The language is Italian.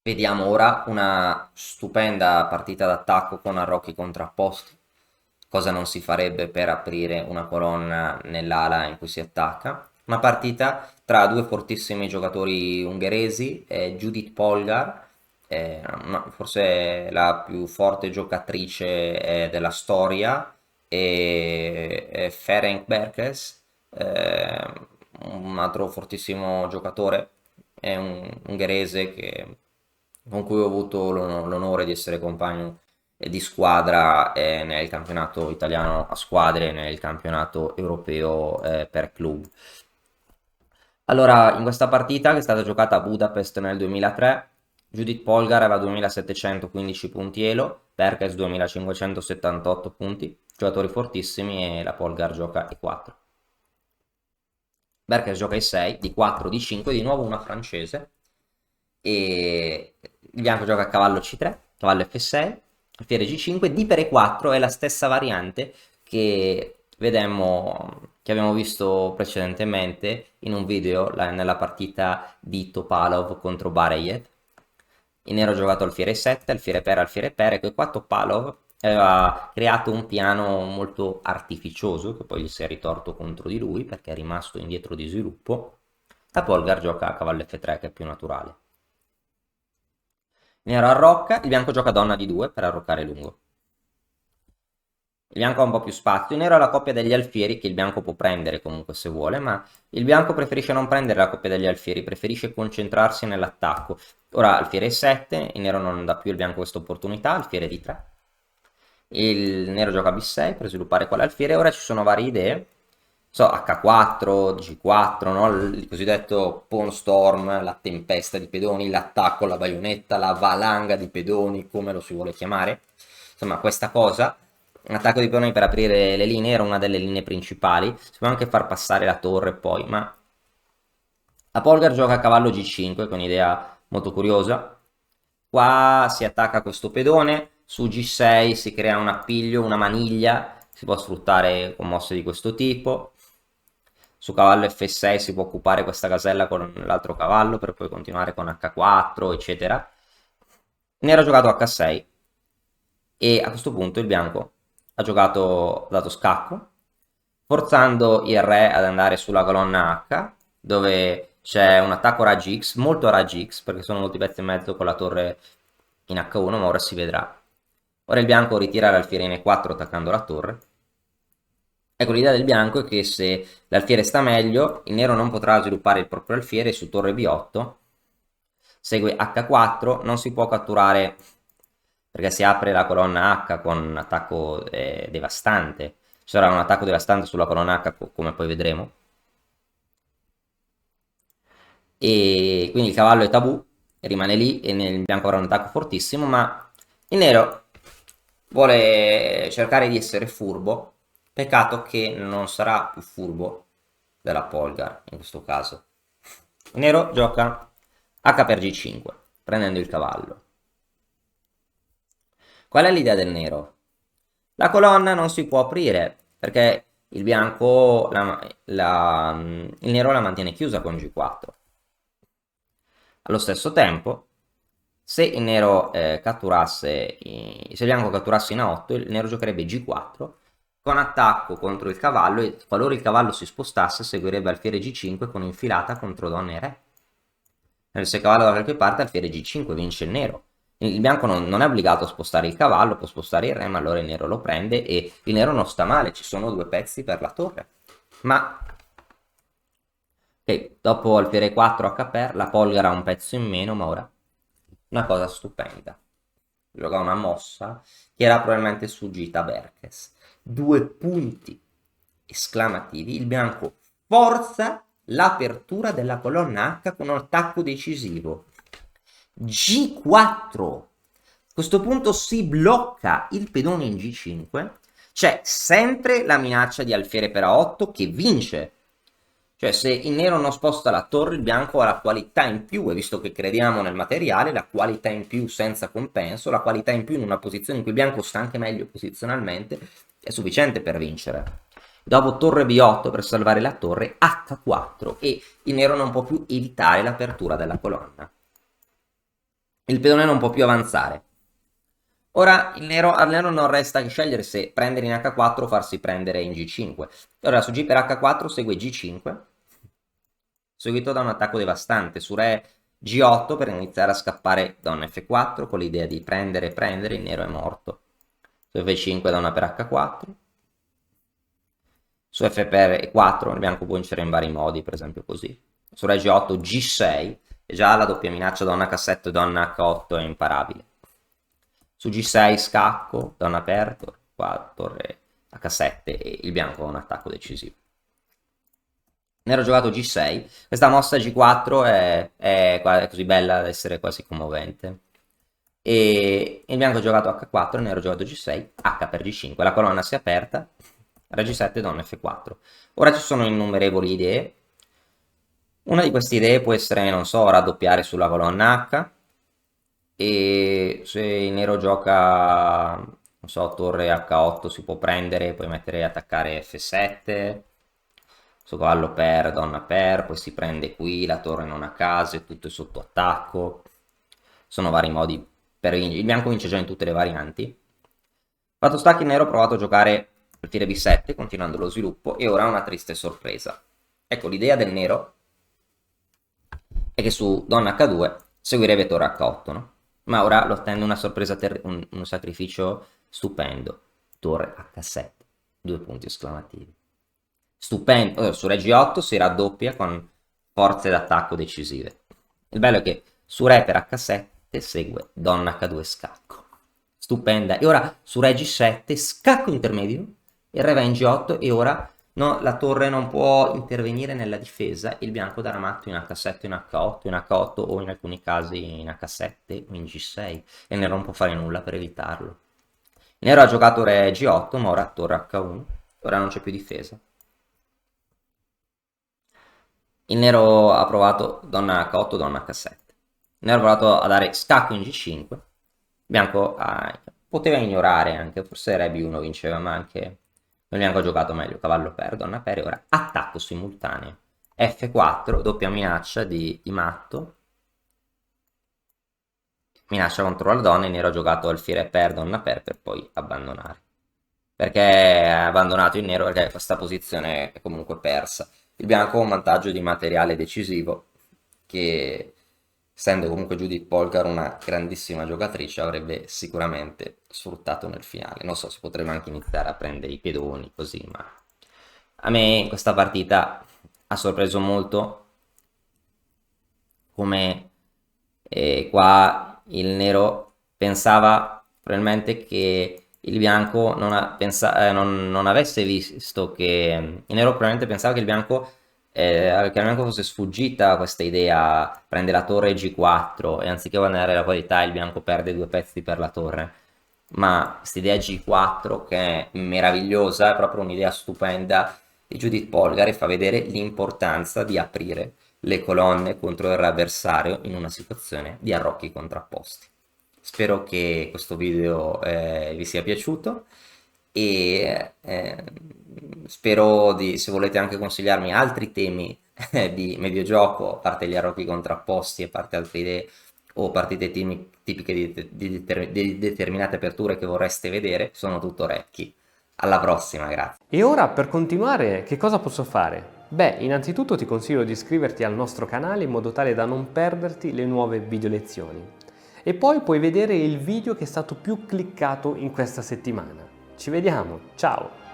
Vediamo ora una stupenda partita d'attacco con arrocchi contrapposti, cosa non si farebbe per aprire una colonna nell'ala in cui si attacca. Una partita tra due fortissimi giocatori ungheresi, Judith Polgar, forse la più forte giocatrice della storia, e Ferenc Berkes, un altro fortissimo giocatore, è un ungherese con cui ho avuto l'onore di essere compagno di squadra nel campionato italiano a squadre e nel campionato europeo per club. Allora, in questa partita che è stata giocata a Budapest nel 2003, Judith Polgar aveva 2715 punti elo, Perkes 2578 punti, giocatori fortissimi, e la Polgar gioca E4. Perkes gioca E6, di 4, di 5, di nuovo una francese, e il bianco gioca a cavallo C3, cavallo F6, alfiere G5, D per E4 è la stessa variante che abbiamo visto precedentemente in un video nella partita di Topalov contro Bareyev. Il nero ha giocato alfiere 7, alfiere per, e qua Topalov aveva creato un piano molto artificioso che poi gli si è ritorto contro di lui perché è rimasto indietro di sviluppo. La Polgar gioca a cavallo F3 che è più naturale. Il nero arrocca, il bianco gioca donna di 2 per arroccare lungo. Il bianco ha un po' più spazio, il nero ha la coppia degli alfieri che il bianco può prendere comunque se vuole, ma il bianco preferisce non prendere la coppia degli alfieri, preferisce concentrarsi nell'attacco. Ora alfiere 7, il nero non dà più al bianco questa opportunità, alfiere di 3. Il nero gioca B6 per sviluppare quale alfiere, ora ci sono varie idee. So, H4, G4, no? Il cosiddetto pawn storm, la tempesta di pedoni, l'attacco, la baionetta, la valanga di pedoni, come lo si vuole chiamare. Insomma, questa cosa, un attacco di pedoni per aprire le linee, era una delle linee principali. Si può anche far passare la torre poi, ma la Polgar gioca a cavallo G5 con idea molto curiosa. Qua si attacca questo pedone, su G6 si crea un appiglio, una maniglia, si può sfruttare con mosse di questo tipo. Su cavallo F6 si può occupare questa casella con l'altro cavallo per poi continuare con H4, eccetera. Il nero ha giocato H6 e a questo punto il bianco ha dato scacco, forzando il re ad andare sulla colonna H, dove c'è un attacco raggi X, molto raggi X, perché sono molti pezzi e mezzo con la torre in H1, ma ora si vedrà. Ora il bianco ritira l'alfiere in E4 attaccando la torre. Ecco, l'idea del bianco è che se l'alfiere sta meglio, il nero non potrà sviluppare il proprio alfiere su torre B8, segue H4, non si può catturare perché si apre la colonna H con un attacco devastante. Ci sarà un attacco devastante sulla colonna H come poi vedremo. E quindi il cavallo è tabù, rimane lì e il bianco avrà un attacco fortissimo, ma il nero vuole cercare di essere furbo. Peccato che non sarà più furbo della Polgar in questo caso. Il nero gioca H per G5, prendendo il cavallo. Qual è l'idea del nero? La colonna non si può aprire perché il bianco, il nero la mantiene chiusa con G4. Allo stesso tempo, se il nero se il bianco catturasse in A8, il nero giocherebbe G4 con attacco contro il cavallo e qualora il cavallo si spostasse seguirebbe alfiere G5 con infilata contro donna e re. Se il cavallo da qualche parte alfiere G5 vince il nero. Il bianco non è obbligato a spostare il cavallo, può spostare il re, ma allora il nero lo prende e il nero non sta male, ci sono due pezzi per la torre. Ma ok, dopo alfiere 4 H per, la Polgar ha un pezzo in meno, ma ora una cosa stupenda. Gioca una mossa che era probabilmente sfuggita a Berkes. Due punti esclamativi, il bianco forza l'apertura della colonna H con un attacco decisivo. G4. A questo punto si blocca il pedone in G5. C'è sempre la minaccia di alfiere per A8 che vince. Cioè, se il nero non sposta la torre, il bianco ha la qualità in più, e visto che crediamo nel materiale, la qualità in più senza compenso, la qualità in più in una posizione in cui il bianco sta anche meglio posizionalmente, è sufficiente per vincere. Dopo torre B8 per salvare la torre, H4, e il nero non può più evitare l'apertura della colonna. Il pedone non può più avanzare. Ora al nero non resta che scegliere se prendere in H4 o farsi prendere in G5. Ora su G per H4 segue G5, seguito da un attacco devastante su Re G8 per iniziare a scappare donna F4 con l'idea di prendere, il nero è morto. Su F5 donna per H4. Su F per E4 il bianco può vincere in vari modi, per esempio così. Su Re G8 G6, e già la doppia minaccia donna H7 e donna H8 è imparabile. Su G6 scacco, donna per, qua torre H7 e il bianco ha un attacco decisivo. Nero ha giocato G6, questa mossa G4 è così bella da essere quasi commovente. E il bianco ha giocato H4, il nero ha giocato G6, H per G5, la colonna si è aperta, Re G7, donna F4. Ora ci sono innumerevoli idee. Una di queste idee può essere, non so, raddoppiare sulla colonna H, e se il nero gioca, non so, torre H8 si può prendere, puoi mettere attaccare F7, su cavallo per, donna per, poi si prende qui, la torre non a casa, tutto è sotto attacco. Sono vari modi per vincere, il bianco vince già in tutte le varianti. Fatto sta che il nero ha provato a giocare alfiere B7, continuando lo sviluppo, e ora ha una triste sorpresa. Ecco, l'idea del nero è che su donna H2 seguirebbe torre H8, no? Ma ora lo attende una sorpresa, un sacrificio stupendo. Torre H7, due punti esclamativi. Stupendo, su Re G8 si raddoppia con forze d'attacco decisive. Il bello è che su Re per H7 segue donna H2 scacco. Stupenda. E ora su Re G7 scacco intermedio, il Re va in G8 e ora no, la torre non può intervenire nella difesa, il bianco darà matto in H7, in H8, in H8 o in alcuni casi in H7 o in G6 e il nero non può fare nulla per evitarlo. Il nero ha giocato Re G8 ma ora torre H1, ora non c'è più difesa. Il nero ha provato donna H8, donna H7. Il nero ha provato a dare scacco in G5, il bianco poteva ignorare anche, forse Re B1 vinceva ma anche... Il bianco ha giocato meglio, cavallo per, donna per, e ora attacco simultaneo. F4, doppia minaccia di matto. Minaccia contro la donna, il nero ha giocato alfiere per, donna per poi abbandonare. Perché ha abbandonato il nero? Perché questa posizione è comunque persa. Il bianco ha un vantaggio di materiale decisivo, che essendo comunque Judith Polgar una grandissima giocatrice avrebbe sicuramente sfruttato nel finale. Non so, si potrebbe anche iniziare a prendere i pedoni così, ma a me in questa partita ha sorpreso molto come qua il nero pensava probabilmente che il bianco non avesse visto che il nero probabilmente pensava che il bianco fosse sfuggita questa idea, prende la torre G4 e anziché guadagnare la qualità il bianco perde due pezzi per la torre. Ma questa idea G4 che è meravigliosa, è proprio un'idea stupenda di Judith Polgar e fa vedere l'importanza di aprire le colonne contro il avversario in una situazione di arrocchi contrapposti. Spero che questo video vi sia piaciuto e spero di, se volete anche consigliarmi altri temi di mediogioco, a parte gli arrocchi contrapposti e a parte altre idee o partite tipiche di determinate aperture che vorreste vedere, sono tutto orecchi. Alla prossima, grazie. E ora per continuare che cosa posso fare? Beh, innanzitutto ti consiglio di iscriverti al nostro canale in modo tale da non perderti le nuove video lezioni. E poi puoi vedere il video che è stato più cliccato in questa settimana. Ci vediamo, ciao!